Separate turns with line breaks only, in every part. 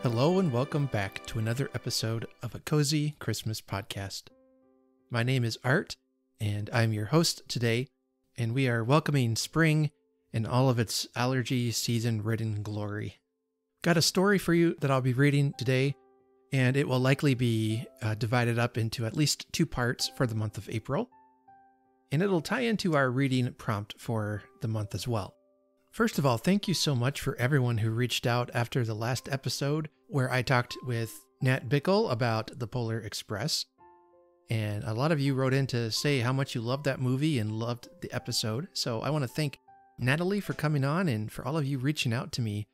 Hello and welcome back to another episode of a Cozy Christmas podcast. My name is Art, and I'm your host today, and we are welcoming spring in all of its allergy season-ridden glory. Got a story for you that I'll be reading today, and it will likely be divided up into at least two parts for the month of April, and it'll tie into our reading prompt for the month as well. First of all, thank you so much for everyone who reached out after the last episode where I talked with Nat Bickle about the Polar Express. And a lot of you wrote in to say how much you loved that movie and loved the episode. So I want to thank Natalie for coming on and for all of you reaching out to me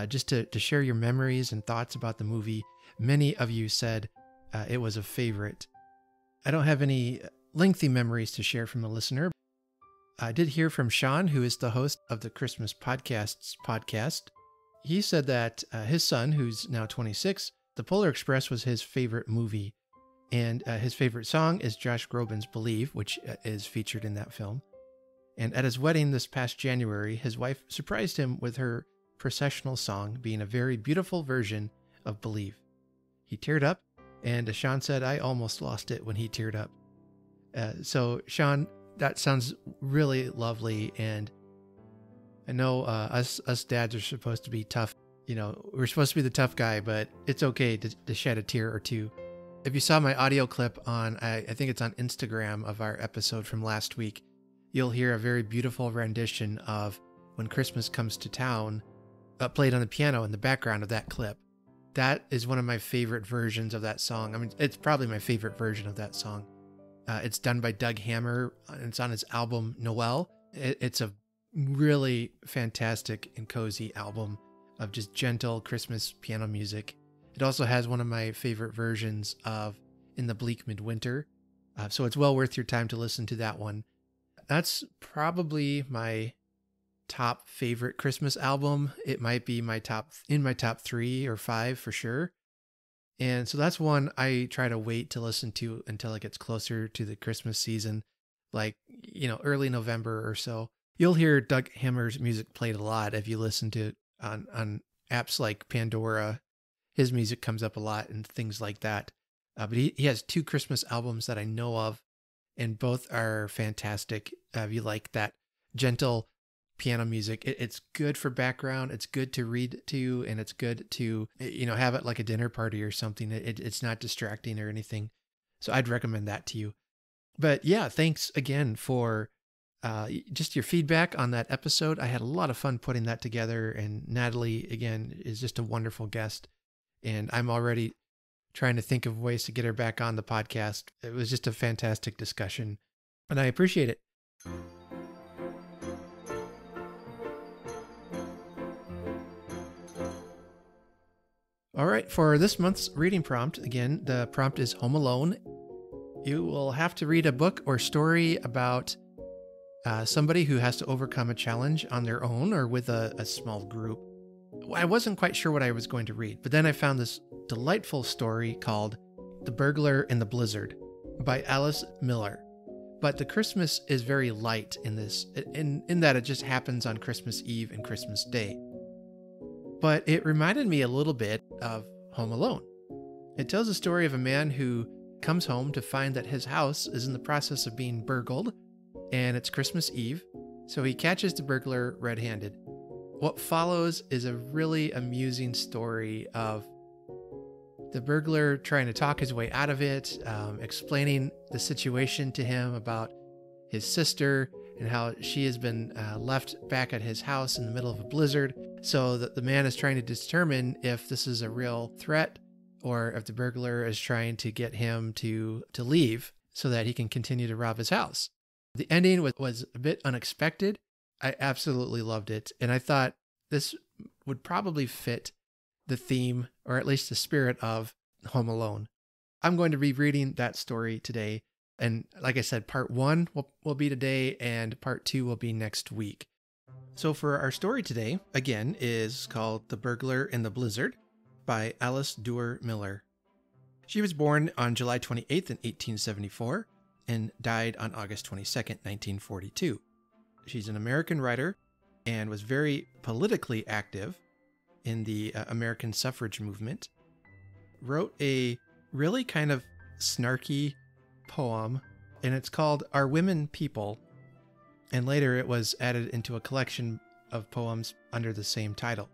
just to share your memories and thoughts about the movie. Many of you said it was a favorite. I don't have any lengthy memories to share from a listener. I did hear from Sean, who is the host of the Christmas Podcasts podcast. He said that his son, who's now 26, The Polar Express was his favorite movie. And his favorite song is Josh Groban's Believe, which is featured in that film. And at his wedding this past January, his wife surprised him with her processional song being a very beautiful version of Believe. He teared up, and Sean said, I almost lost it when he teared up. So Sean, that sounds really lovely, and I know us dads are supposed to be tough. You know, we're supposed to be the tough guy, but it's okay to shed a tear or two. If you saw my audio clip on, I think it's on Instagram of our episode from last week, you'll hear a very beautiful rendition of When Christmas Comes to Town, played on the piano in the background of that clip. That is one of my favorite versions of that song. I mean, it's probably my favorite version of that song. It's done by Doug Hammer, and it's on his album Noel. It's a really fantastic and cozy album of just gentle Christmas piano music. It also has one of my favorite versions of In the Bleak Midwinter, so it's well worth your time to listen to that one. That's probably my top favorite Christmas album. It might be my top 3 or 5 for sure. And so that's one I try to wait to listen to until it gets closer to the Christmas season, like, early November or so. You'll hear Doug Hammer's music played a lot if you listen to it on apps like Pandora. His music comes up a lot and things like that. But he has 2 Christmas albums that I know of, and both are fantastic. If you like that gentle piano music, it's good for background, it's good to read to, and it's good to have it like a dinner party or something. It's not distracting or anything, so I'd recommend that to you. But yeah, thanks again for just your feedback on that episode. I had a lot of fun putting that together, and Natalie again is just a wonderful guest, and I'm already trying to think of ways to get her back on the podcast. It was just a fantastic discussion, and I appreciate it. All right, for this month's reading prompt, again, the prompt is Home Alone. You will have to read a book or story about somebody who has to overcome a challenge on their own or with a small group. I wasn't quite sure what I was going to read, but then I found this delightful story called The Burglar and The Blizzard by Alice Miller. But the Christmas is very light in this, in that it just happens on Christmas Eve and Christmas Day. But it reminded me a little bit of Home Alone. It tells the story of a man who comes home to find that his house is in the process of being burgled, and it's Christmas Eve, so he catches the burglar red-handed. What follows is a really amusing story of the burglar trying to talk his way out of it, explaining the situation to him about his sister and how she has been left back at his house in the middle of a blizzard. So that the man is trying to determine if this is a real threat or if the burglar is trying to get him to leave so that he can continue to rob his house. The ending was a bit unexpected. I absolutely loved it. And I thought this would probably fit the theme, or at least the spirit of Home Alone. I'm going to be reading that story today. And like I said, part 1 will be today and part 2 will be next week. So for our story today, again, is called The Burglar and The Blizzard by Alice Duer Miller. She was born on July 28th in 1874 and died on August 22nd, 1942. She's an American writer and was very politically active. in the American suffrage movement, wrote a really kind of snarky poem, and it's called Are Women People? And later it was added into a collection of poems under the same title.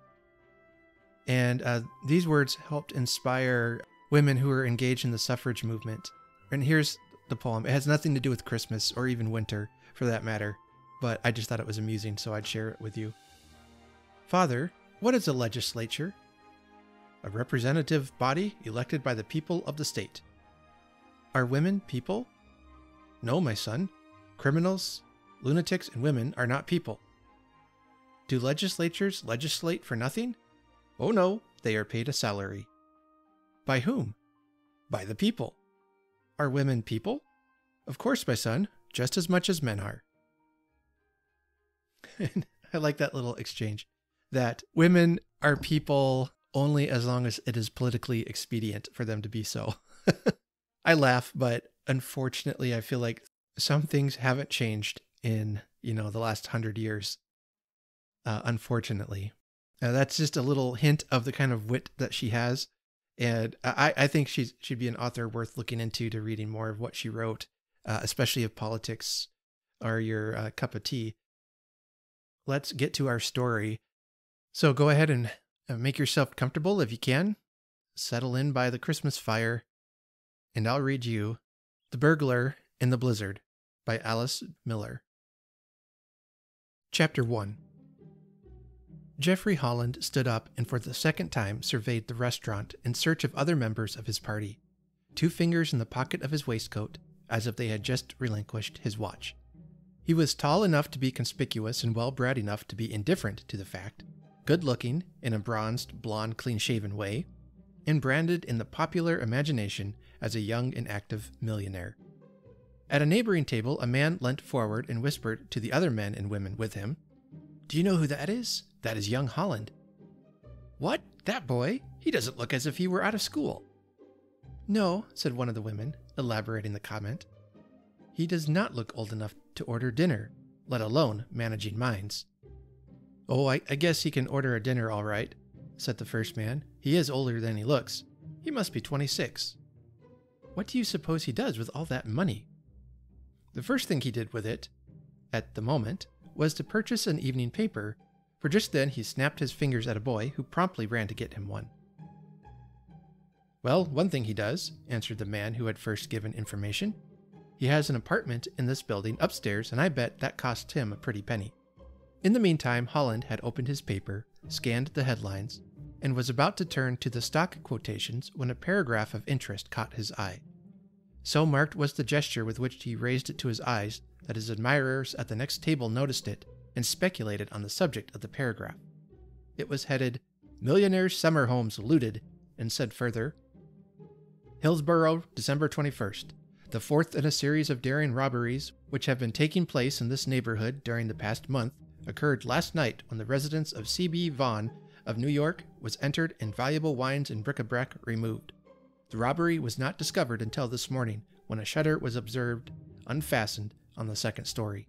And these words helped inspire women who were engaged in the suffrage movement. And here's the poem. It has nothing to do with Christmas or even winter, for that matter, but I just thought it was amusing, so I'd share it with you. Father, what is a legislature? A representative body elected by the people of the state. Are women people? No, my son. Criminals, lunatics, and women are not people. Do legislatures legislate for nothing? Oh no, they are paid a salary. By whom? By the people. Are women people? Of course, my son, just as much as men are. I like that little exchange, that women are people only as long as it is politically expedient for them to be so. I laugh, but unfortunately, I feel like some things haven't changed in, the last 100 years. Unfortunately. That's just a little hint of the kind of wit that she has. And I think she'd be an author worth looking into, to reading more of what she wrote, especially if politics are your cup of tea. Let's get to our story. So go ahead and make yourself comfortable if you can. Settle in by the Christmas fire. And I'll read you The Burglar and the Blizzard by Alice Miller. Chapter 1. Jeffry Holland stood up and for the second time surveyed the restaurant in search of other members of his party, 2 fingers in the pocket of his waistcoat, as if they had just relinquished his watch. He was tall enough to be conspicuous and well-bred enough to be indifferent to the fact, good-looking in a bronzed, blonde, clean-shaven way, and branded in the popular imagination as a young and active millionaire. At a neighboring table, a man leant forward and whispered to the other men and women with him, "Do you know who that is? That is young Holland." "What? That boy? He doesn't look as if he were out of school." "No," said one of the women, elaborating the comment. "He does not look old enough to order dinner, let alone managing mines." "Oh, I guess he can order a dinner all right," said the first man. "He is older than he looks. He must be 26. "What do you suppose he does with all that money?" The first thing he did with it, at the moment, was to purchase an evening paper, for just then he snapped his fingers at a boy who promptly ran to get him one. "Well, one thing he does," answered the man who had first given information. "He has an apartment in this building upstairs, and I bet that costs him a pretty penny." In the meantime, Holland had opened his paper, scanned the headlines, and was about to turn to the stock quotations when a paragraph of interest caught his eye. So marked was the gesture with which he raised it to his eyes that his admirers at the next table noticed it and speculated on the subject of the paragraph. It was headed, "Millionaires' Summer Homes Looted," and said further, "Hillsborough, December 21st. The fourth in a series of daring robberies which have been taking place in this neighborhood during the past month occurred last night when the residence of C.B. Vaughn of New York was entered and valuable wines and bric-a-brac removed. The robbery was not discovered until this morning, when a shutter was observed unfastened on the second story.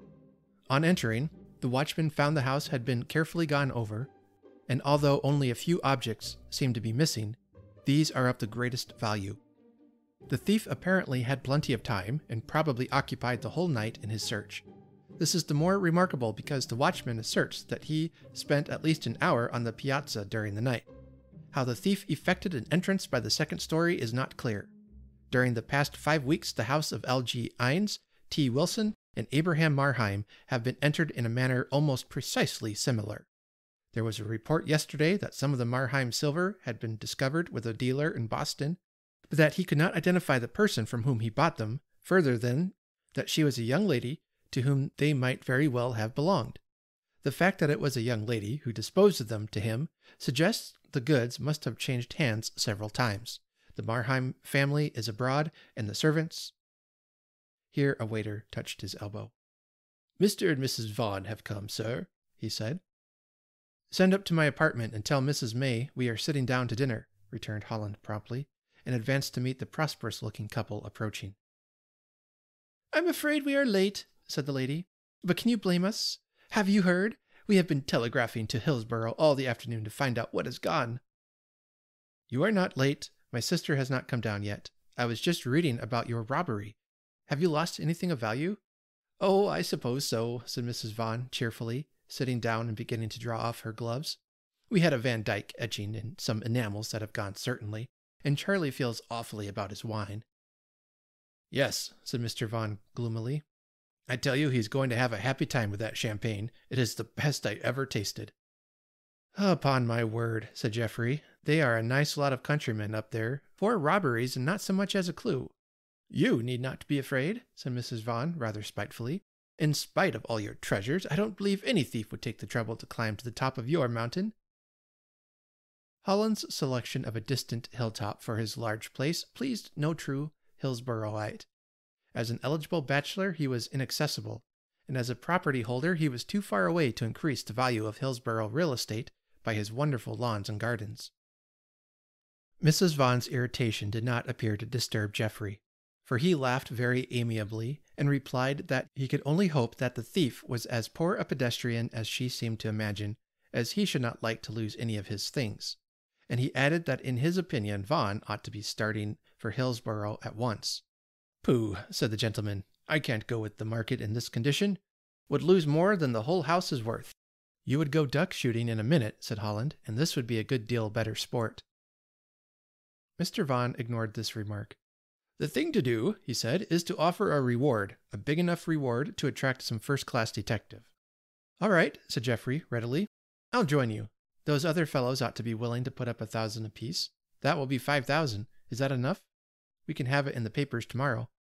On entering, the watchman found the house had been carefully gone over, and although only a few objects seem to be missing, these are of the greatest value. The thief apparently had plenty of time and probably occupied the whole night in his search. This is the more remarkable because the watchman asserts that he spent at least an hour on the piazza during the night. How the thief effected an entrance by the second story is not clear. During the past 5 weeks, the house of L.G. Ines, T. Wilson, and Abraham Marheim have been entered in a manner almost precisely similar. There was a report yesterday that some of the Marheim silver had been discovered with a dealer in Boston, but that he could not identify the person from whom he bought them, further than that she was a young lady to whom they might very well have belonged. The fact that it was a young lady who disposed of them to him suggests the goods must have changed hands several times. The Marheim family is abroad, and the servants—" Here a waiter touched his elbow. "Mr. and Mrs. Vaughn have come, sir," he said. "Send up to my apartment and tell Mrs. May we are sitting down to dinner," returned Holland promptly, and advanced to meet the prosperous-looking couple approaching. "I'm afraid we are late," said the lady. "But can you blame us? Have you heard? We have been telegraphing to Hillsborough all the afternoon to find out what is gone." "You are not late. My sister has not come down yet. I was just reading about your robbery. Have you lost anything of value?" "Oh, I suppose so," said Mrs. Vaughn cheerfully, sitting down and beginning to draw off her gloves. "We had a Van Dyke etching and some enamels that have gone certainly, and Charlie feels awfully about his wine." "Yes," said Mr. Vaughn gloomily. "I tell you he's going to have a happy time with that champagne. It is the best I ever tasted." "Upon my word," said Jeffrey, "they are a nice lot of countrymen up there. 4 robberies and not so much as a clue." "You need not be afraid," said Mrs. Vaughn rather spitefully. "In spite of all your treasures, I don't believe any thief would take the trouble to climb to the top of your mountain." Holland's selection of a distant hilltop for his large place pleased no true Hillsboroughite. As an eligible bachelor, he was inaccessible, and as a property holder, he was too far away to increase the value of Hillsborough real estate by his wonderful lawns and gardens. Mrs. Vaughn's irritation did not appear to disturb Jeffrey, for he laughed very amiably and replied that he could only hope that the thief was as poor a pedestrian as she seemed to imagine, as he should not like to lose any of his things. And he added that in his opinion Vaughn ought to be starting for Hillsborough at once. "Pooh," said the gentleman. "I can't go with the market in this condition. Would lose more than the whole house is worth." "You would go duck shooting in a minute," said Holland, "and this would be a good deal better sport." Mr. Vaughn ignored this remark. "The thing to do," he said, "is to offer a reward, a big enough reward to attract some first-class detective." "All right," said Jeffrey readily. "I'll join you. Those other fellows ought to be willing to put up 1,000 apiece. That will be 5,000. Is that enough? We can have it in the papers tomorrow.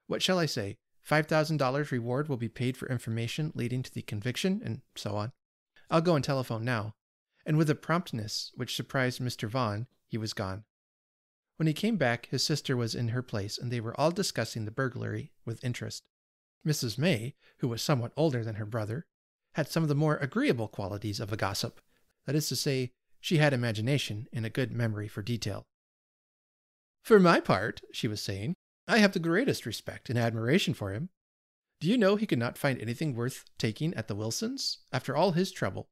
What shall I say? $5,000 reward will be paid for information leading to the conviction, and so on. I'll go and telephone now." And with a promptness which surprised Mr. Vaughn, he was gone. When he came back, his sister was in her place, and they were all discussing the burglary with interest. Mrs. May, who was somewhat older than her brother, had some of the more agreeable qualities of a gossip. That is to say, she had imagination and a good memory for detail. "For my part," she was saying, "I have the greatest respect and admiration for him. Do you know he could not find anything worth taking at the Wilsons, after all his trouble?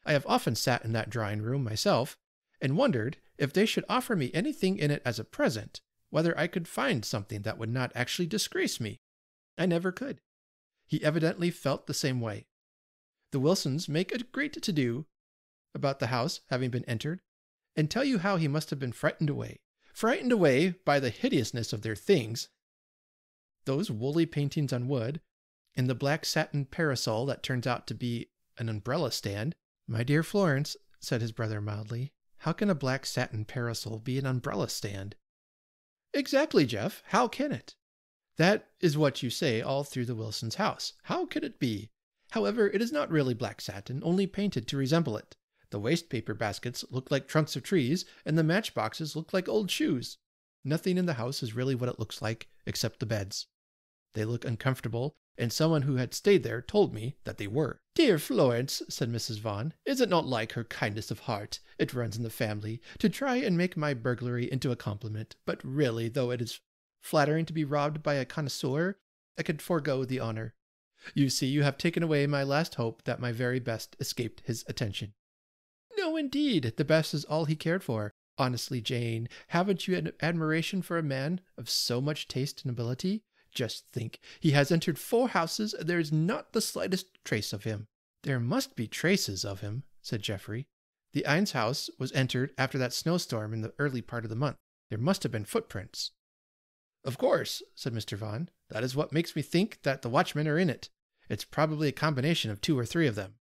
I have often sat in that drawing-room myself, and wondered, if they should offer me anything in it as a present, whether I could find something that would not actually disgrace me. I never could. He evidently felt the same way. The Wilsons make a great to-do about the house having been entered, and tell you how he must have been frightened away by the hideousness of their things. Those woolly paintings on wood, and the black satin parasol that turns out to be an umbrella stand." "My dear Florence," said his brother mildly, "how can a black satin parasol be an umbrella stand?" "Exactly, Jeff. How can it? That is what you say all through the Wilsons' house. How can it be? However, it is not really black satin, only painted to resemble it. The waste paper baskets look like trunks of trees, and the matchboxes look like old shoes. Nothing in the house is really what it looks like, except the beds. They look uncomfortable, and someone who had stayed there told me that they were." "Dear Florence," said Mrs. Vaughn, "is it not like her kindness of heart, it runs in the family, to try and make my burglary into a compliment? But really, though it is flattering to be robbed by a connoisseur, I could forego the honor. You see, you have taken away my last hope that my very best escaped his attention." "No, indeed, the best is all he cared for. Honestly, Jane, haven't you an admiration for a man of so much taste and ability? Just think, he has entered 4 houses, and there is not the slightest trace of him." "There must be traces of him," said Jeffrey. "The Innes house was entered after that snowstorm in the early part of the month. There must have been footprints." "Of course," said Mr. Vaughn. "That is what makes me think that the watchmen are in it. It's probably a combination of 2 or 3 of them."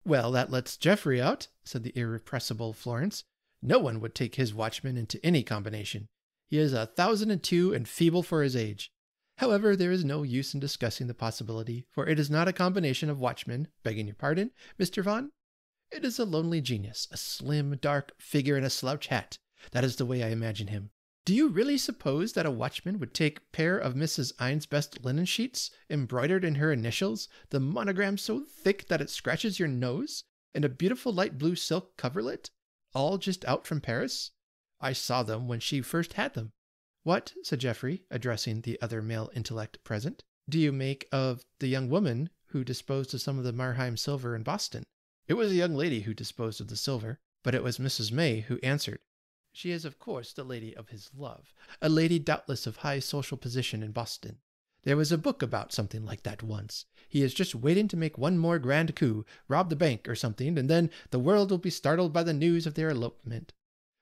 "Well, that lets Jeffrey out," said the irrepressible Florence. "No one would take his watchman into any combination. He is 1,002 and feeble for his age. However, there is no use in discussing the possibility, for it is not a combination of watchmen, begging your pardon, Mr. Vaughn. It is a lonely genius, a slim, dark figure in a slouch hat. That is the way I imagine him. Do you really suppose that a watchman would take a pair of Mrs. Innes' best linen sheets, embroidered in her initials, the monogram so thick that it scratches your nose, and a beautiful light blue silk coverlet, all just out from Paris? I saw them when she first had them." "What," said Jeffrey, addressing the other male intellect present, "do you make of the young woman who disposed of some of the Marheim silver in Boston?" It was a young lady who disposed of the silver, but it was Mrs. May who answered. She is, of course, the lady of his love, a lady doubtless of high social position in Boston. There was a book about something like that once. He is just waiting to make one more grand coup, rob the bank or something, and then the world will be startled by the news of their elopement.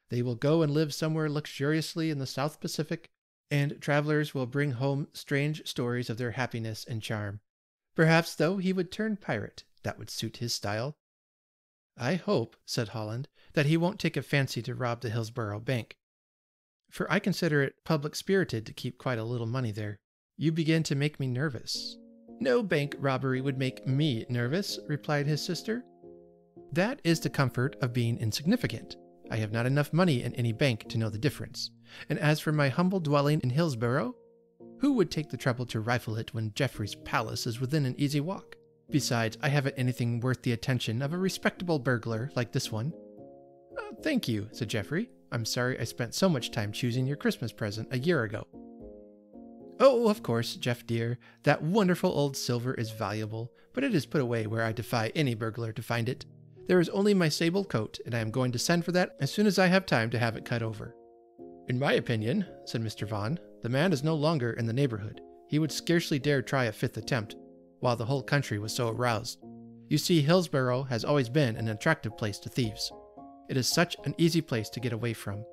They will go and live somewhere luxuriously in the South Pacific, and travelers will bring home strange stories of their happiness and charm. Perhaps, though, he would turn pirate. That would suit his style. I hope, said Holland, that he won't take a fancy to rob the Hillsborough Bank, for I consider it public-spirited to keep quite a little money there. You begin to make me nervous. No bank robbery would make me nervous, replied his sister. That is the comfort of being insignificant. I have not enough money in any bank to know the difference. And as for my humble dwelling in Hillsborough, who would take the trouble to rifle it when Jeffrey's palace is within an easy walk? Besides, I haven't anything worth the attention of a respectable burglar like this one. Thank you, said Jeffrey. I'm sorry I spent so much time choosing your Christmas present a year ago. Oh, of course, Jeff dear, that wonderful old silver is valuable, but it is put away where I defy any burglar to find it. There is only my sable coat, and I am going to send for that as soon as I have time to have it cut over. In my opinion, said Mr. Vaughn, the man is no longer in the neighborhood. He would scarcely dare try a fifth attempt, while the whole country was so aroused. You see, Hillsborough has always been an attractive place to thieves. It is such an easy place to get away from.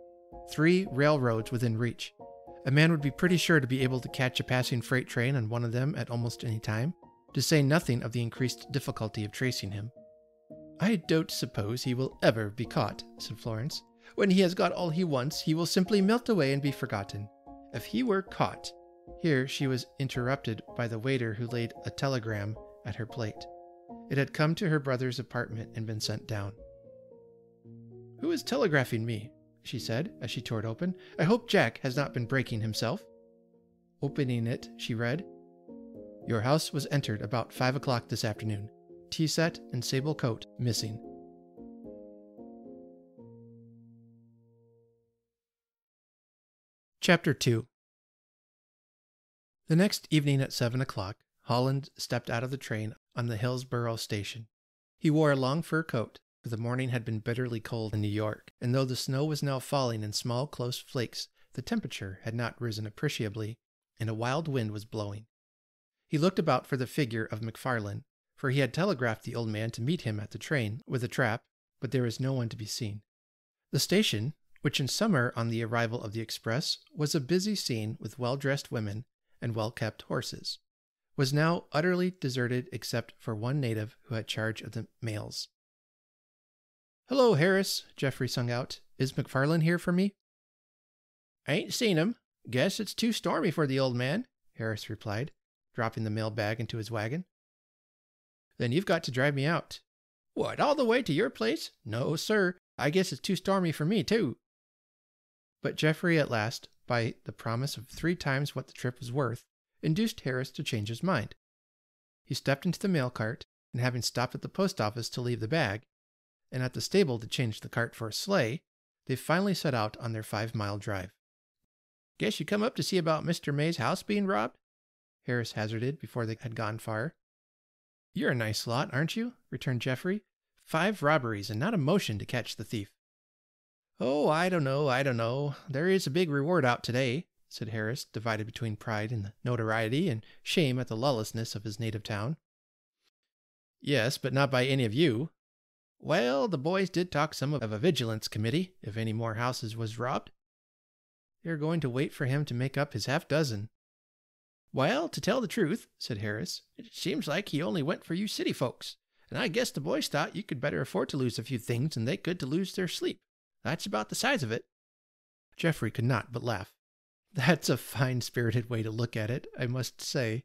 3 railroads within reach. A man would be pretty sure to be able to catch a passing freight train on one of them at almost any time, to say nothing of the increased difficulty of tracing him. I don't suppose he will ever be caught, said Florence. When he has got all he wants, he will simply melt away and be forgotten. If he were caught... Here she was interrupted by the waiter who laid a telegram at her plate. It had come to her brother's apartment and been sent down. Who is telegraphing me? She said, as she tore it open. I hope Jack has not been breaking himself. Opening it, she read, Your house was entered about 5 o'clock this afternoon. Tea set and sable coat missing. Chapter 2. The next evening at 7 o'clock, Holland stepped out of the train on the Hillsborough station. He wore a long fur coat, for the morning had been bitterly cold in New York, and though the snow was now falling in small, close flakes, the temperature had not risen appreciably, and a wild wind was blowing. He looked about for the figure of McFarlane, for he had telegraphed the old man to meet him at the train with a trap, but there was no one to be seen. The station, which in summer on the arrival of the express was a busy scene with well-dressed women and well-kept horses, was now utterly deserted except for one native who had charge of the mails. "Hello, Harris," Jeffrey sung out. "Is McFarlane here for me?" "I ain't seen him. Guess it's too stormy for the old man," Harris replied, dropping the mail bag into his wagon. "Then you've got to drive me out." "What, all the way to your place? No, sir. I guess it's too stormy for me, too." But Jeffrey at last, by the promise of 3 times what the trip was worth, induced Harris to change his mind. He stepped into the mail cart, and having stopped at the post office to leave the bag, and at the stable to change the cart for a sleigh, they finally set out on their 5-mile drive. "Guess you come up to see about Mr. May's house being robbed?" Harris hazarded before they had gone far. "You're a nice lot, aren't you?" returned Jeffrey. 5 robberies and not a motion to catch the thief." "Oh, I don't know. There is a big reward out today," said Harris, divided between pride in the notoriety and shame at the lawlessness of his native town. "Yes, but not by any of you." "Well, the boys did talk some of a vigilance committee, if any more houses was robbed." "They're going to wait for him to make up his half-dozen." "Well, to tell the truth," said Harris, "it seems like he only went for you city folks, and I guess the boys thought you could better afford to lose a few things than they could to lose their sleep. That's about the size of it." Jeffrey could not but laugh. "That's a fine-spirited way to look at it, I must say."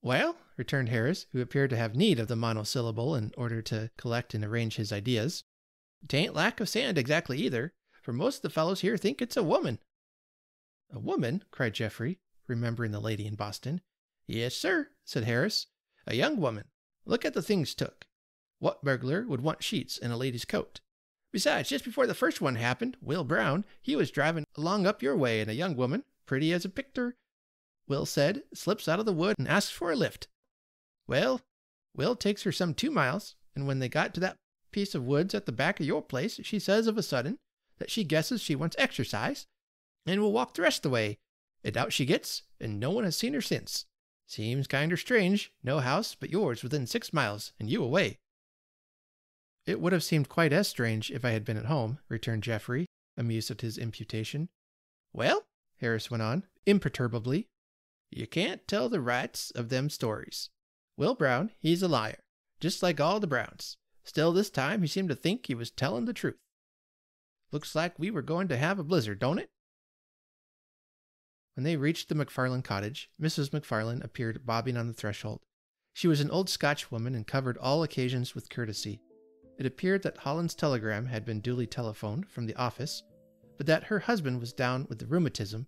"Well," returned Harris, who appeared to have need of the monosyllable in order to collect and arrange his ideas, "'tain't lack of sand exactly either, for most of the fellows here think it's a woman." "A woman?" cried Jeffrey, remembering the lady in Boston. "Yes, sir," said Harris. "A young woman. Look at the things took. What burglar would want sheets and a lady's coat? Besides, just before the first one happened, Will Brown, he was driving along up your way, and a young woman, pretty as a picter, Will said, slips out of the wood and asks for a lift. Well, Will takes her some 2 miles, and when they got to that piece of woods at the back of your place, she says of a sudden that she guesses she wants exercise and will walk the rest of the way. And out she gets, and no one has seen her since. Seems kinder strange, no house but yours within 6 miles, and you away." "It would have seemed quite as strange if I had been at home," returned Jeffrey, amused at his imputation. "Well," Harris went on, imperturbably, "you can't tell the rights of them stories. Will Brown, he's a liar, just like all the Browns. Still, this time he seemed to think he was telling the truth. Looks like we were going to have a blizzard, don't it?" When they reached the McFarland cottage, Mrs. McFarland appeared bobbing on the threshold. She was an old Scotch woman and covered all occasions with courtesy. It appeared that Holland's telegram had been duly telephoned from the office, but that her husband was down with the rheumatism,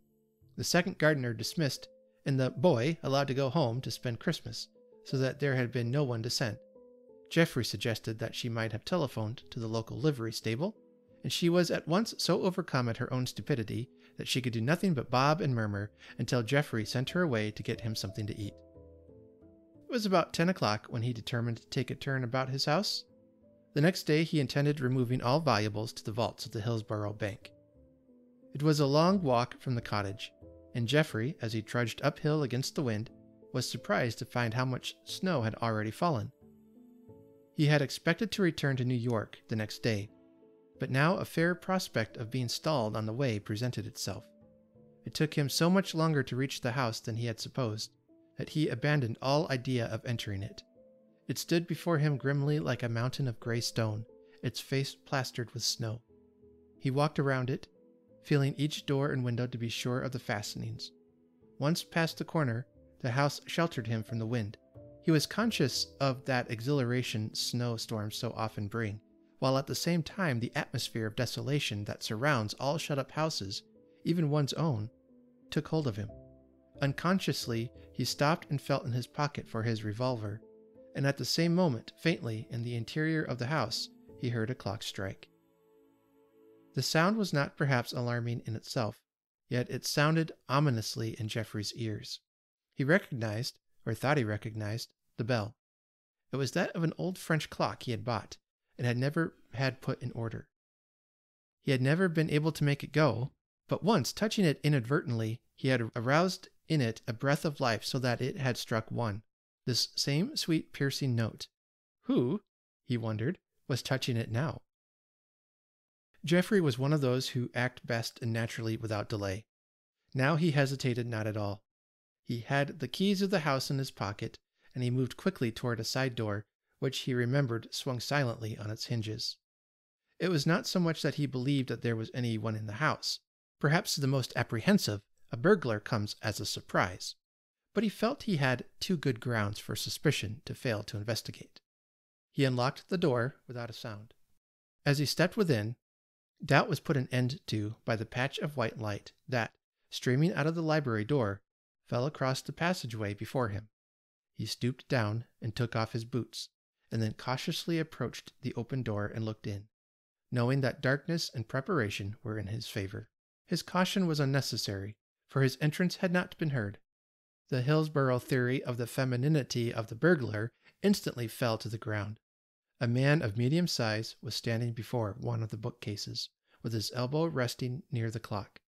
the second gardener dismissed, and the boy allowed to go home to spend Christmas, so that there had been no one to send. Jeffrey suggested that she might have telephoned to the local livery stable, and she was at once so overcome at her own stupidity that she could do nothing but bob and murmur until Jeffrey sent her away to get him something to eat. It was about 10 o'clock when he determined to take a turn about his house. The next day he intended removing all valuables to the vaults of the Hillsborough Bank. It was a long walk from the cottage, and Jeffrey, as he trudged uphill against the wind, was surprised to find how much snow had already fallen. He had expected to return to New York the next day, but now a fair prospect of being stalled on the way presented itself. It took him so much longer to reach the house than he had supposed, that he abandoned all idea of entering it. It stood before him grimly like a mountain of gray stone, its face plastered with snow. He walked around it, feeling each door and window to be sure of the fastenings. Once past the corner, the house sheltered him from the wind. He was conscious of that exhilaration snowstorms so often bring, while at the same time the atmosphere of desolation that surrounds all shut-up houses, even one's own, took hold of him. Unconsciously, he stopped and felt in his pocket for his revolver, and at the same moment, faintly, in the interior of the house, he heard a clock strike. The sound was not perhaps alarming in itself, yet it sounded ominously in Jeffrey's ears. He recognized, or thought he recognized, the bell. It was that of an old French clock he had bought, and had never had put in order. He had never been able to make it go, but once, touching it inadvertently, he had aroused in it a breath of life so that it had struck one, this same sweet piercing note. Who, he wondered, was touching it now? Jeffrey was one of those who act best and naturally without delay. Now he hesitated not at all. He had the keys of the house in his pocket, and he moved quickly toward a side door, which he remembered swung silently on its hinges. It was not so much that he believed that there was any one in the house. Perhaps to the most apprehensive, a burglar comes as a surprise. But he felt he had too good grounds for suspicion to fail to investigate. He unlocked the door without a sound. As he stepped within, doubt was put an end to by the patch of white light that, streaming out of the library door, fell across the passageway before him. He stooped down and took off his boots, and then cautiously approached the open door and looked in, knowing that darkness and preparation were in his favor. His caution was unnecessary, for his entrance had not been heard. The Hillsborough theory of the femininity of the burglar instantly fell to the ground. A man of medium size was standing before one of the bookcases, with his elbow resting near the clock.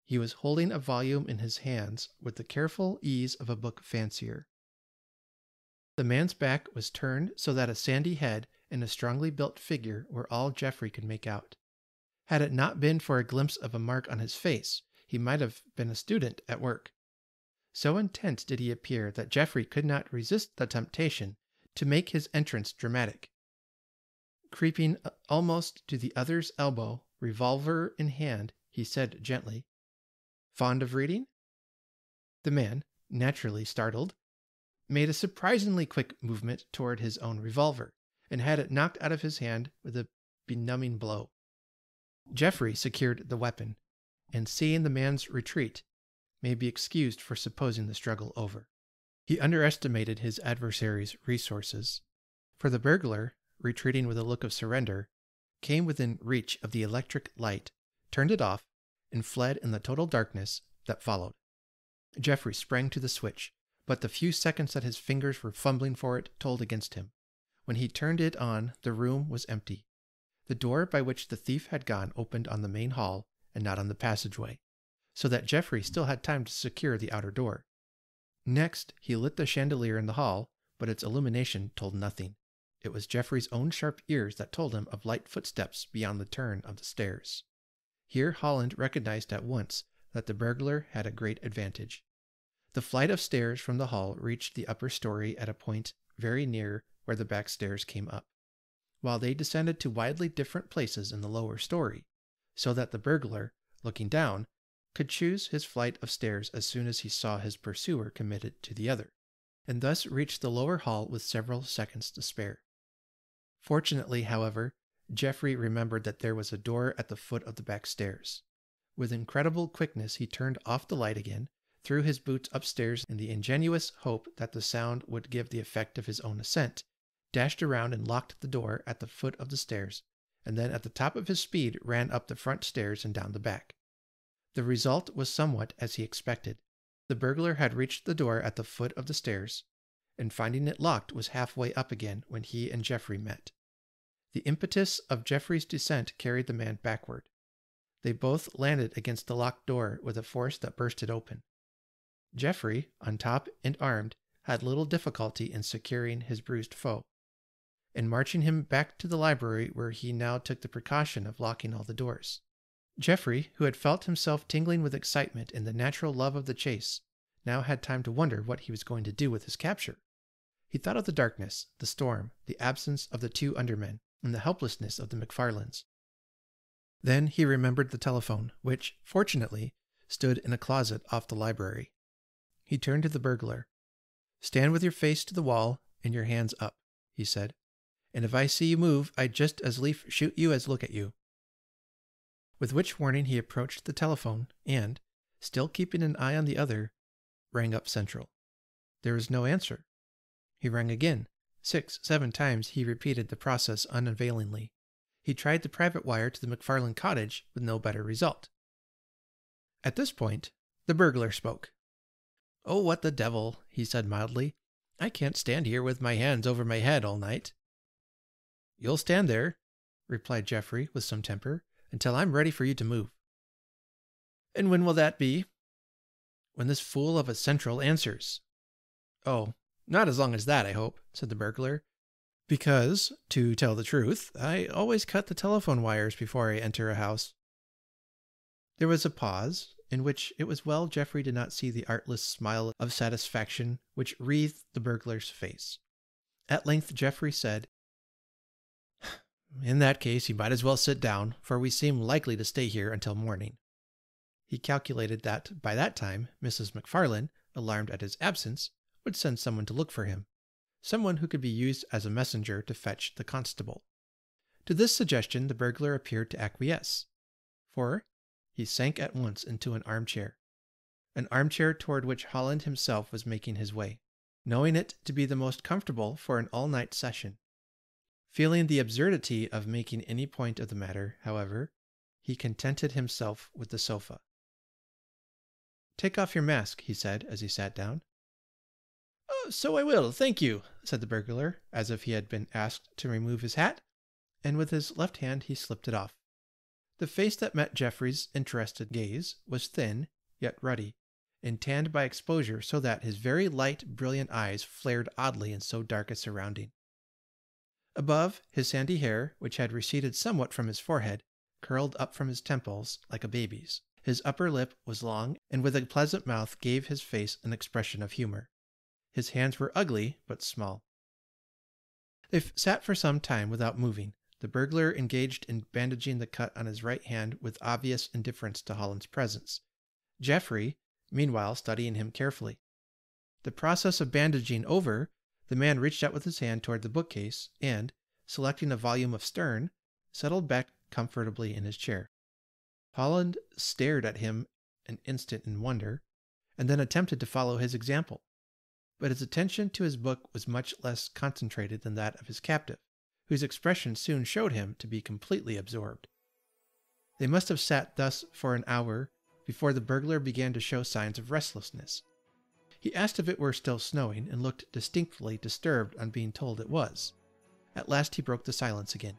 He was holding a volume in his hands with the careful ease of a book fancier. The man's back was turned so that a sandy head and a strongly built figure were all Jeffrey could make out. Had it not been for a glimpse of a mark on his face, he might have been a student at work. So intent did he appear that Jeffrey could not resist the temptation to make his entrance dramatic. Creeping almost to the other's elbow, revolver in hand, he said gently, "Fond of reading?" The man, naturally startled, made a surprisingly quick movement toward his own revolver, and had it knocked out of his hand with a benumbing blow. Jeffrey secured the weapon, and seeing the man's retreat, may be excused for supposing the struggle over. He underestimated his adversary's resources, for the burglar, retreating with a look of surrender, came within reach of the electric light, turned it off, and fled in the total darkness that followed. Jeffrey sprang to the switch, but the few seconds that his fingers were fumbling for it told against him. When he turned it on, the room was empty. The door by which the thief had gone opened on the main hall and not on the passageway, so that Jeffry still had time to secure the outer door. Next, he lit the chandelier in the hall, but its illumination told nothing. It was Jeffrey's own sharp ears that told him of light footsteps beyond the turn of the stairs. Here Holland recognized at once that the burglar had a great advantage. The flight of stairs from the hall reached the upper story at a point very near where the back stairs came up, while they descended to widely different places in the lower story, so that the burglar, looking down, could choose his flight of stairs as soon as he saw his pursuer committed to the other, and thus reached the lower hall with several seconds to spare. Fortunately, however, Jeffrey remembered that there was a door at the foot of the back stairs. With incredible quickness he turned off the light again, threw his boots upstairs in the ingenuous hope that the sound would give the effect of his own ascent, dashed around and locked the door at the foot of the stairs, and then at the top of his speed ran up the front stairs and down the back. The result was somewhat as he expected. The burglar had reached the door at the foot of the stairs, and finding it locked was halfway up again when he and Jeffrey met. The impetus of Jeffrey's descent carried the man backward. They both landed against the locked door with a force that burst it open. Jeffrey, on top and armed, had little difficulty in securing his bruised foe, and marching him back to the library where he now took the precaution of locking all the doors. Jeffrey, who had felt himself tingling with excitement and the natural love of the chase, now had time to wonder what he was going to do with his capture. He thought of the darkness, the storm, the absence of the two undermen, and the helplessness of the McFarlanes. Then he remembered the telephone, which, fortunately, stood in a closet off the library. He turned to the burglar. "Stand with your face to the wall and your hands up," he said, "and if I see you move, I'd just as lief shoot you as look at you." With which warning he approached the telephone and, still keeping an eye on the other, rang up Central. There was no answer. He rang again. 6, 7 times he repeated the process unavailingly. He tried the private wire to the McFarlane cottage with no better result. At this point, the burglar spoke. "Oh, what the devil," he said mildly. "I can't stand here with my hands over my head all night." "You'll stand there," replied Jeffrey with some temper, "until I'm ready for you to move." "And when will that be?" "When this fool of a Central answers." "Oh, not as long as that, I hope," said the burglar. "Because, to tell the truth, I always cut the telephone wires before I enter a house." There was a pause, in which it was well Jeffrey did not see the artless smile of satisfaction which wreathed the burglar's face. At length Jeffrey said, "In that case, you might as well sit down, for we seem likely to stay here until morning." He calculated that, by that time, Mrs. McFarlane, alarmed at his absence, would send someone to look for him, someone who could be used as a messenger to fetch the constable. To this suggestion the burglar appeared to acquiesce, for he sank at once into an armchair toward which Holland himself was making his way, knowing it to be the most comfortable for an all-night session. Feeling the absurdity of making any point of the matter, however, he contented himself with the sofa. "Take off your mask," he said as he sat down. "Oh, so I will, thank you," said the burglar, as if he had been asked to remove his hat, and with his left hand he slipped it off. The face that met Jeffrey's interested gaze was thin, yet ruddy, and tanned by exposure so that his very light, brilliant eyes flared oddly in so dark a surrounding. Above, his sandy hair, which had receded somewhat from his forehead, curled up from his temples like a baby's. His upper lip was long, and with a pleasant mouth gave his face an expression of humor. His hands were ugly, but small. They sat for some time without moving, the burglar engaged in bandaging the cut on his right hand with obvious indifference to Holland's presence, Jeffrey, meanwhile, studying him carefully. The process of bandaging over, the man reached out with his hand toward the bookcase and, selecting a volume of Sterne, settled back comfortably in his chair. Holland stared at him an instant in wonder, and then attempted to follow his example, but his attention to his book was much less concentrated than that of his captive, whose expression soon showed him to be completely absorbed. They must have sat thus for an hour before the burglar began to show signs of restlessness. He asked if it were still snowing and looked distinctly disturbed on being told it was. At last he broke the silence again.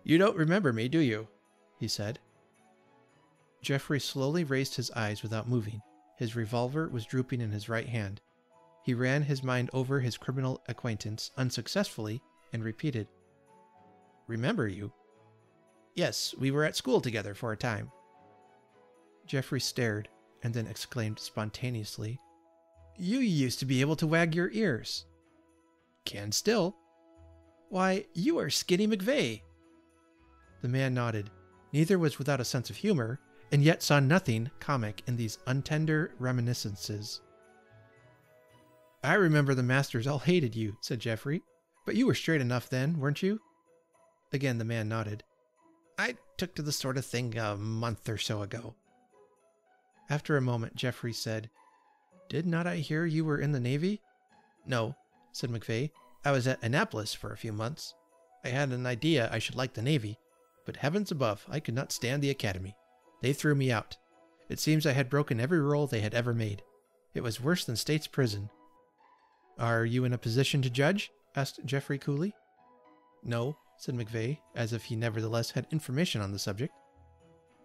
"You don't remember me, do you?" he said. Jeffrey slowly raised his eyes without moving. His revolver was drooping in his right hand. He ran his mind over his criminal acquaintance unsuccessfully and repeated, "Remember you? Yes, we were at school together for a time." Jeffrey stared and then exclaimed spontaneously, "You used to be able to wag your ears." "Can still." "Why, you are Skinny McVeigh." The man nodded. Neither was without a sense of humor, and yet saw nothing comic in these untender reminiscences. "I remember the masters all hated you," said Jeffrey. "But you were straight enough then, weren't you?" Again the man nodded. "I took to the sort of thing a month or so ago." After a moment, Jeffrey said, "Did not I hear you were in the Navy?" "No," said McVeigh. "I was at Annapolis for a few months. I had an idea I should like the Navy, but heavens above, I could not stand the academy. They threw me out. It seems I had broken every rule they had ever made. It was worse than state's prison." "Are you in a position to judge?" asked Jeffrey coolly. "No," said McVeigh, as if he nevertheless had information on the subject.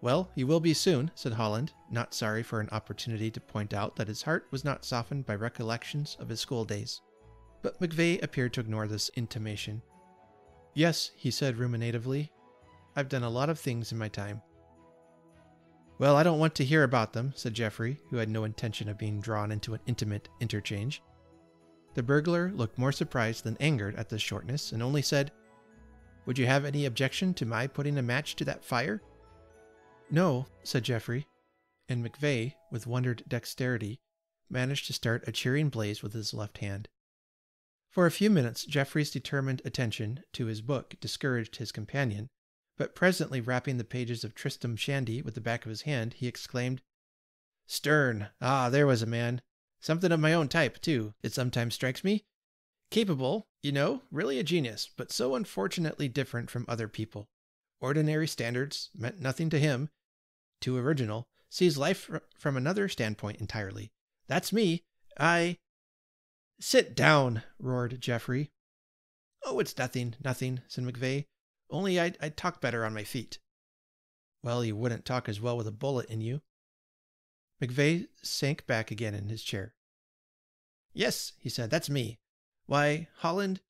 "Well, you will be soon," said Holland, not sorry for an opportunity to point out that his heart was not softened by recollections of his school days. But McVeigh appeared to ignore this intimation. "Yes," he said ruminatively, "I've done a lot of things in my time." "Well, I don't want to hear about them," said Jeffrey, who had no intention of being drawn into an intimate interchange. The burglar looked more surprised than angered at this shortness, and only said, "Would you have any objection to my putting a match to that fire?" "No," said Jeffrey, and McVeigh, with wondered dexterity, managed to start a cheering blaze with his left hand. For a few minutes, Jeffrey's determined attention to his book discouraged his companion, but presently rapping the pages of Tristram Shandy with the back of his hand, he exclaimed, "Stern! Ah, there was a man. Something of my own type, too, it sometimes strikes me. Capable, you know, really a genius, but so unfortunately different from other people. Ordinary standards meant nothing to him. Too original. Sees life from another standpoint entirely. That's me. "Sit down," roared Jeffrey. "Oh, it's nothing, nothing," said McVeigh. "Only I'd talk better on my feet." "Well, you wouldn't talk as well with a bullet in you." McVeigh sank back again in his chair. "Yes," he said, "that's me. Why, Holland,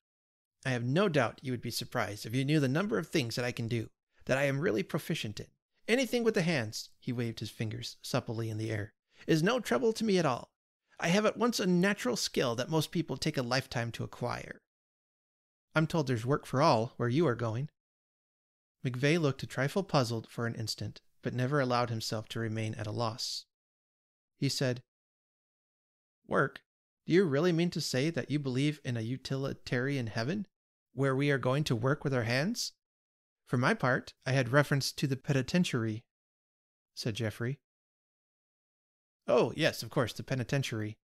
I have no doubt you would be surprised if you knew the number of things that I can do, that I am really proficient in. Anything with the hands," he waved his fingers supplely in the air, "is no trouble to me at all. I have at once a natural skill that most people take a lifetime to acquire." "I'm told there's work for all where you are going." McVeigh looked a trifle puzzled for an instant, but never allowed himself to remain at a loss. He said, "Work? Do you really mean to say that you believe in a utilitarian heaven, where we are going to work with our hands?" "For my part, I had reference to the penitentiary," said Jeffrey. "Oh, yes, of course, the penitentiary.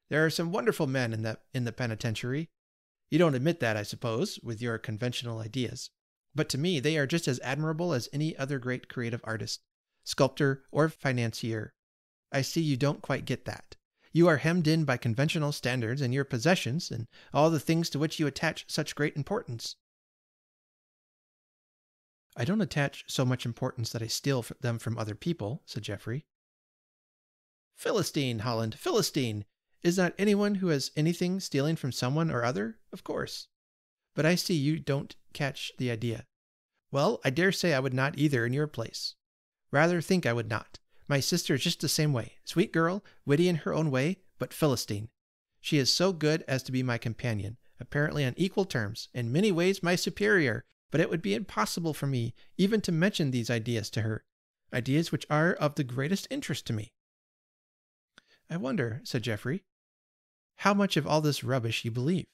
There are some wonderful men in the penitentiary. You don't admit that, I suppose, with your conventional ideas. But to me, they are just as admirable as any other great creative artist, sculptor, or financier. I see you don't quite get that. You are hemmed in by conventional standards and your possessions and all the things to which you attach such great importance." "I don't attach so much importance that I steal them from other people," said Jeffrey. "Philistine, Holland, Philistine! Is not anyone who has anything stealing from someone or other? Of course. But I see you don't catch the idea. Well, I dare say I would not either in your place. Rather think I would not. My sister is just the same way. Sweet girl, witty in her own way, but Philistine. She is so good as to be my companion, apparently on equal terms, in many ways my superior, but it would be impossible for me even to mention these ideas to her, ideas which are of the greatest interest to me." "I wonder," said Jeffrey, "how much of all this rubbish you believe?"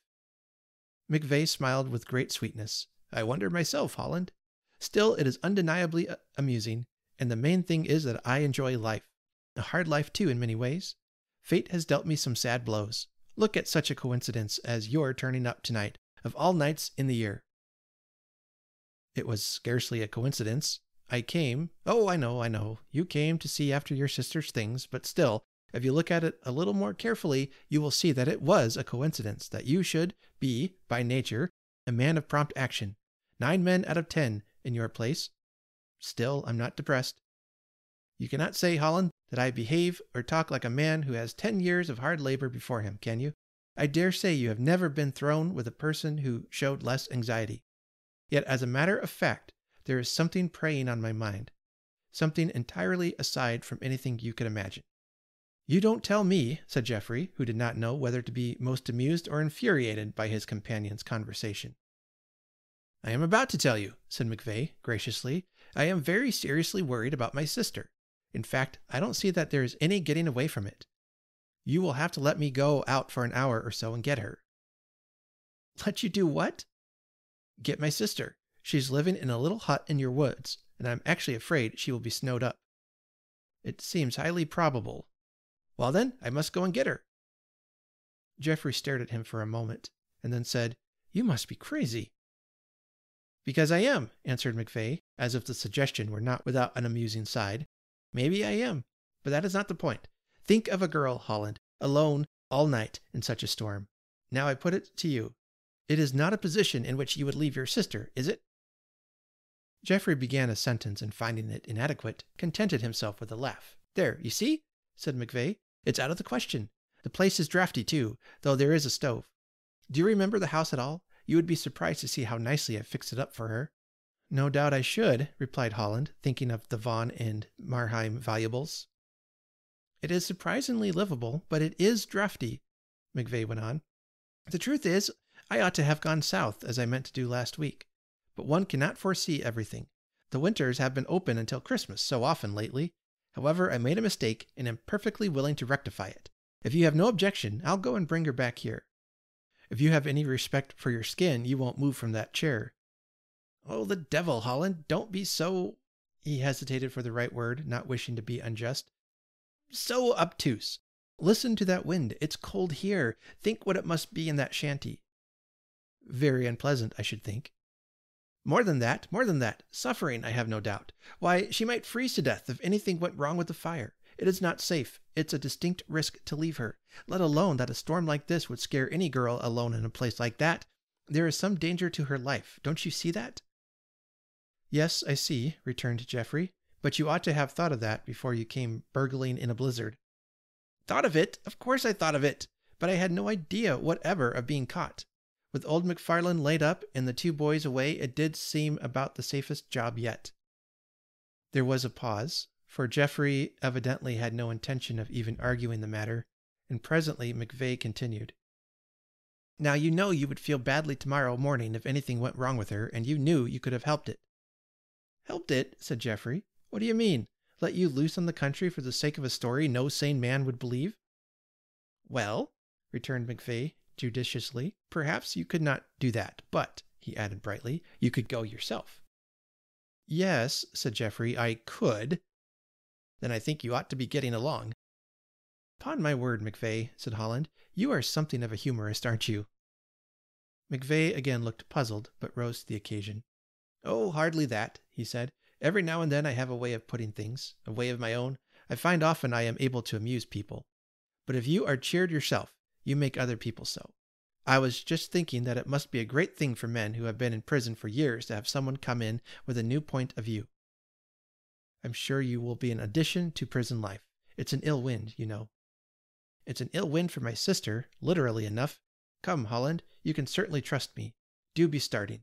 McVeigh smiled with great sweetness. "I wonder myself, Holland. Still, it is undeniably amusing, and the main thing is that I enjoy life. A hard life, too, in many ways. Fate has dealt me some sad blows. Look at such a coincidence as your turning up tonight, of all nights in the year." "It was scarcely a coincidence. I came—" "Oh, I know. You came to see after your sister's things, but still, If you look at it a little more carefully, you will see that it was a coincidence that you should be, by nature, a man of prompt action. 9 men out of 10 in your place. Still, I'm not depressed. You cannot say, Holland, that I behave or talk like a man who has 10 years of hard labor before him, can you? I dare say you have never been thrown with a person who showed less anxiety. Yet, as a matter of fact, there is something preying on my mind. Something entirely aside from anything you could imagine. You don't tell me, said Jeffrey, who did not know whether to be most amused or infuriated by his companion's conversation. I am about to tell you, said McVeigh graciously. I am very seriously worried about my sister. In fact, I don't see that there is any getting away from it. You will have to let me go out for an hour or so and get her. Let you do what? Get my sister. She's living in a little hut in your woods, and I'm actually afraid she will be snowed up. It seems highly probable. Well then, I must go and get her. Jeffrey stared at him for a moment, and then said, You must be crazy. Because I am, answered McVeigh, as if the suggestion were not without an amusing side. Maybe I am, but that is not the point. Think of a girl, Holland, alone all night in such a storm. Now I put it to you. It is not a position in which you would leave your sister, is it? Jeffrey began a sentence and, finding it inadequate, contented himself with a laugh. There, you see, said McVeigh. It's out of the question. The place is draughty, too, though there is a stove. Do you remember the house at all? You would be surprised to see how nicely I fixed it up for her. No doubt I should, replied Holland, thinking of the Vaughan and Marheim valuables. It is surprisingly livable, but it is draughty, McVeigh went on. The truth is, I ought to have gone south, as I meant to do last week. But one cannot foresee everything. The winters have been open until Christmas so often lately. However, I made a mistake and am perfectly willing to rectify it. If you have no objection, I'll go and bring her back here. If you have any respect for your skin, you won't move from that chair. Oh, the devil, Holland, don't be so... He hesitated for the right word, not wishing to be unjust. So obtuse. Listen to that wind. It's cold here. Think what it must be in that shanty. Very unpleasant, I should think. More than that. Suffering, I have no doubt. Why, she might freeze to death if anything went wrong with the fire. It is not safe. It's a distinct risk to leave her. Let alone that a storm like this would scare any girl alone in a place like that. There is some danger to her life. Don't you see that? Yes, I see, returned Jeffrey. But you ought to have thought of that before you came burgling in a blizzard. Thought of it? Of course I thought of it. But I had no idea whatever of being caught. With old McFarlane laid up and the 2 boys away, it did seem about the safest job yet. There was a pause, for Jeffrey evidently had no intention of even arguing the matter, and presently McVeigh continued. Now you know you would feel badly tomorrow morning if anything went wrong with her, and you knew you could have helped it. Helped it? Said Jeffrey. What do you mean? Let you loose on the country for the sake of a story no sane man would believe? Well, returned McVeigh judiciously, perhaps you could not do that, but, he added brightly, you could go yourself. Yes, said Jeffrey, I could. Then I think you ought to be getting along. Upon my word, McVeigh, said Holland, you are something of a humorist, aren't you? McVeigh again looked puzzled, but rose to the occasion. Oh, hardly that, he said. Every now and then I have a way of putting things, a way of my own. I find often I am able to amuse people. But if you are cheered yourself, you make other people so. I was just thinking that it must be a great thing for men who have been in prison for years to have someone come in with a new point of view. I'm sure you will be an addition to prison life. It's an ill wind, you know. It's an ill wind for my sister, literally enough. Come, Holland, you can certainly trust me. Do be starting.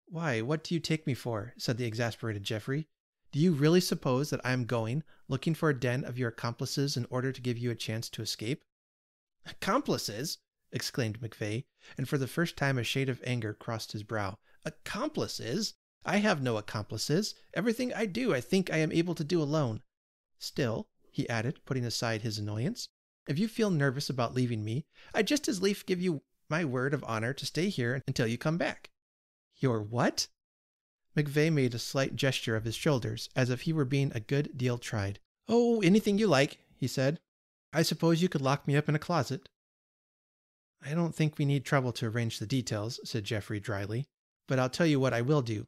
Why, what do you take me for? Said the exasperated Jeffrey. Do you really suppose that I am going, looking for a den of your accomplices in order to give you a chance to escape? Accomplices? Exclaimed McVeigh, and for the first time a shade of anger crossed his brow. Accomplices? I have no accomplices. Everything I do I think I am able to do alone. Still, he added, putting aside his annoyance, if you feel nervous about leaving me, I'd just as lief give you my word of honor to stay here until you come back. Your what? McVeigh made a slight gesture of his shoulders, as if he were being a good deal tried. Oh, anything you like, he said. I suppose you could lock me up in a closet. I don't think we need trouble to arrange the details, said Jeffrey dryly, but I'll tell you what I will do.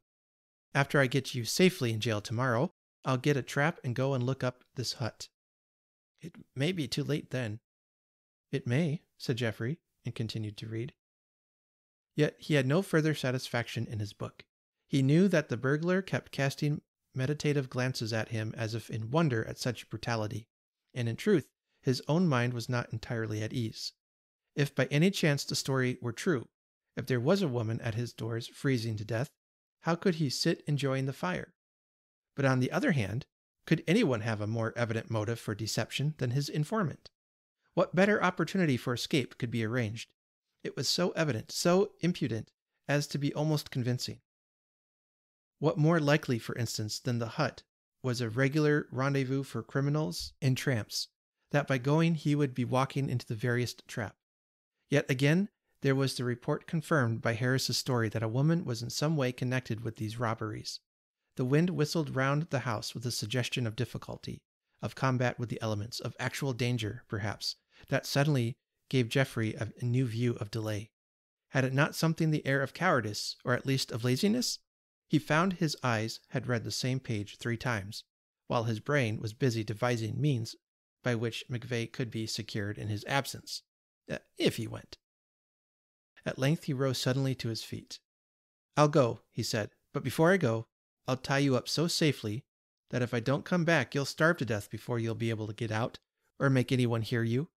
After I get you safely in jail tomorrow, I'll get a trap and go and look up this hut. It may be too late then. It may, said Jeffrey, and continued to read. Yet he had no further satisfaction in his book. He knew that the burglar kept casting meditative glances at him as if in wonder at such brutality, and in truth, his own mind was not entirely at ease. If by any chance the story were true, if there was a woman at his doors freezing to death, how could he sit enjoying the fire? But on the other hand, could anyone have a more evident motive for deception than his informant? What better opportunity for escape could be arranged? It was so evident, so impudent, as to be almost convincing. What more likely, for instance, than the hut was a regular rendezvous for criminals and tramps, that by going he would be walking into the veriest trap? Yet again, there was the report confirmed by Harris's story that a woman was in some way connected with these robberies. The wind whistled round the house with a suggestion of difficulty, of combat with the elements, of actual danger, perhaps, that suddenly gave Jeffrey a new view of delay. Had it not something the air of cowardice, or at least of laziness? He found his eyes had read the same page 3 times, while his brain was busy devising means by which McVeigh could be secured in his absence, if he went. At length he rose suddenly to his feet. "I'll go," he said, "but before I go, I'll tie you up so safely that if I don't come back, you'll starve to death before you'll be able to get out, or make anyone hear you.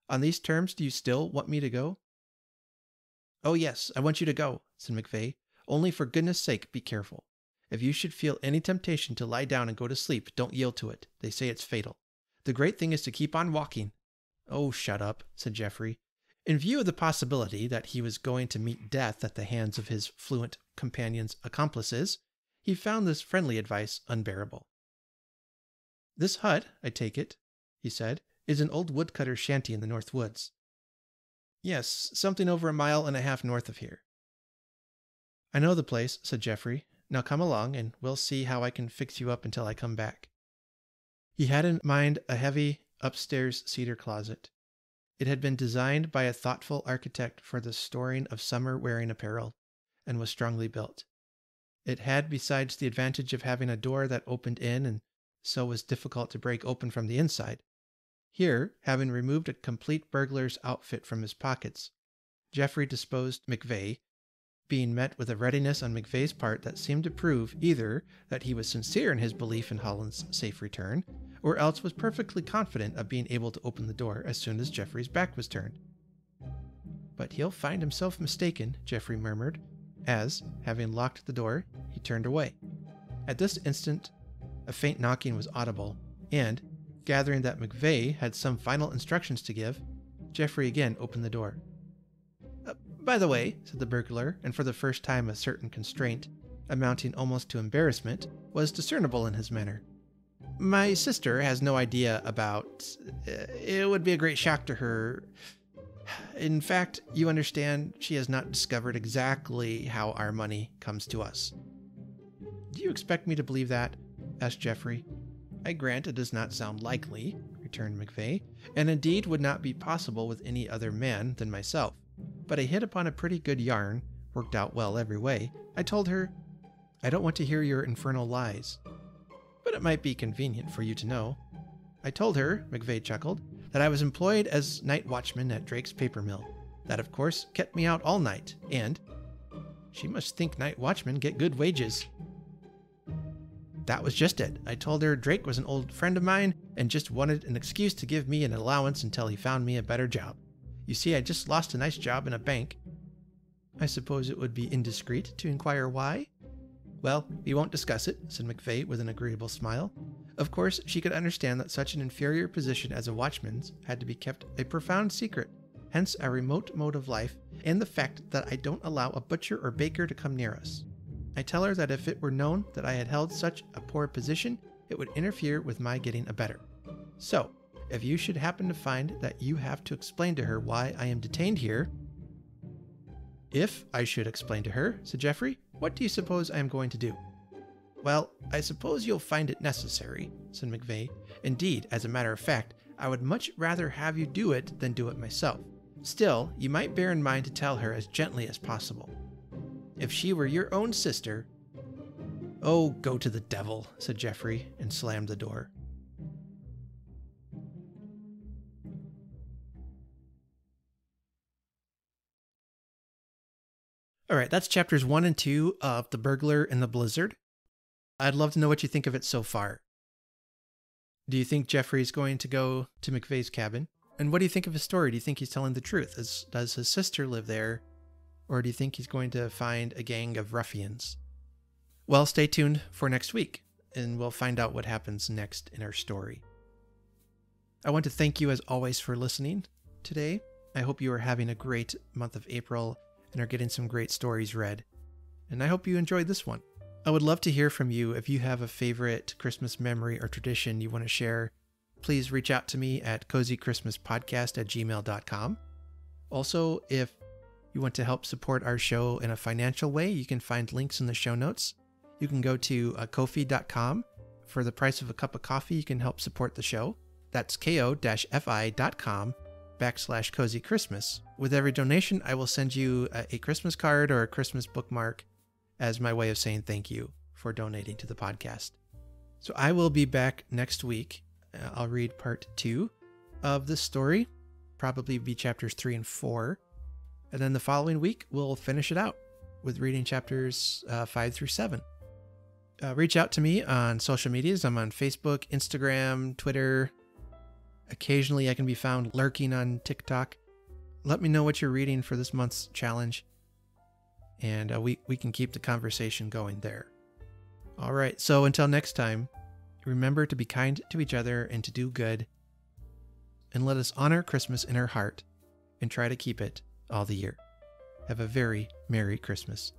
On these terms, do you still want me to go?" "Oh yes, I want you to go," said McVeigh. "Only for goodness sake, be careful. If you should feel any temptation to lie down and go to sleep, don't yield to it. They say it's fatal. The great thing is to keep on walking." "Oh, shut up," said Jeffrey. In view of the possibility that he was going to meet death at the hands of his fluent companion's accomplices, he found this friendly advice unbearable. "This hut, I take it," he said, "is an old woodcutter's shanty in the North Woods." "Yes, something over 1.5 miles north of here." "I know the place," said Jeffrey. "Now come along, and we'll see how I can fix you up until I come back." He had in mind a heavy, upstairs cedar closet. It had been designed by a thoughtful architect for the storing of summer-wearing apparel, and was strongly built. It had besides the advantage of having a door that opened in and so was difficult to break open from the inside. Here, having removed a complete burglar's outfit from his pockets, Jeffrey disposed McVeigh, being met with a readiness on McVeigh's part that seemed to prove either that he was sincere in his belief in Holland's safe return, or else was perfectly confident of being able to open the door as soon as Jeffrey's back was turned. "But he'll find himself mistaken," Jeffrey murmured, as, having locked the door, he turned away. At this instant, a faint knocking was audible, and, gathering that McVeigh had some final instructions to give, Jeffrey again opened the door. "By the way," said the burglar, and for the first time a certain constraint, amounting almost to embarrassment, was discernible in his manner. "My sister has no idea about... It would be a great shock to her. In fact, you understand, she has not discovered exactly how our money comes to us." "Do you expect me to believe that?" asked Jeffrey. "I grant it does not sound likely," returned McVeigh, "and indeed would not be possible with any other man than myself. But I hit upon a pretty good yarn, worked out well every way. I told her..." "I don't want to hear your infernal lies." "But it might be convenient for you to know. I told her," McVeigh chuckled, "that I was employed as night watchman at Drake's paper mill. That, of course, kept me out all night, and she must think night watchmen get good wages." "That was just it. I told her Drake was an old friend of mine and just wanted an excuse to give me an allowance until he found me a better job. You see, I just lost a nice job in a bank." "I suppose it would be indiscreet to inquire why?" "Well, we won't discuss it," said McVeigh with an agreeable smile. "Of course, she could understand that such an inferior position as a watchman's had to be kept a profound secret, hence our remote mode of life, and the fact that I don't allow a butcher or baker to come near us. I tell her that if it were known that I had held such a poor position, it would interfere with my getting a better. So, if you should happen to find that you have to explain to her why I am detained here..." "If I should explain to her," said Jeffrey, "what do you suppose I am going to do?" "Well, I suppose you'll find it necessary," said McVeigh. "Indeed, as a matter of fact, I would much rather have you do it than do it myself. Still, you might bear in mind to tell her as gently as possible. If she were your own sister..." "Oh, go to the devil," said Jeffrey, and slammed the door. All right, that's chapters 1 and 2 of The Burglar and The Blizzard. I'd love to know what you think of it so far. Do you think Jeffrey's going to go to McVeigh's cabin? And what do you think of his story? Do you think he's telling the truth? Does his sister live there? Or do you think he's going to find a gang of ruffians? Well, stay tuned for next week, and we'll find out what happens next in our story. I want to thank you as always for listening today. I hope you are having a great month of April and are getting some great stories read. And I hope you enjoyed this one. I would love to hear from you. If you have a favorite Christmas memory or tradition you want to share, please reach out to me at cozychristmaspodcast@gmail.com. Also, if you want to help support our show in a financial way, you can find links in the show notes. You can go to ko-fi.com. For the price of a cup of coffee, you can help support the show. That's ko-fi.com/cozychristmas. With every donation, I will send you a Christmas card or a Christmas bookmark as my way of saying thank you for donating to the podcast. So I will be back next week. I'll read part 2 of this story, probably be chapters 3 and 4. And then the following week, we'll finish it out with reading chapters 5 through 7. Reach out to me on social medias. I'm on Facebook, Instagram, Twitter. Occasionally, I can be found lurking on TikTok. Let me know what you're reading for this month's challenge, and we can keep the conversation going there. All right, so until next time, remember to be kind to each other and to do good, and let us honor Christmas in our heart and try to keep it all the year. Have a very Merry Christmas.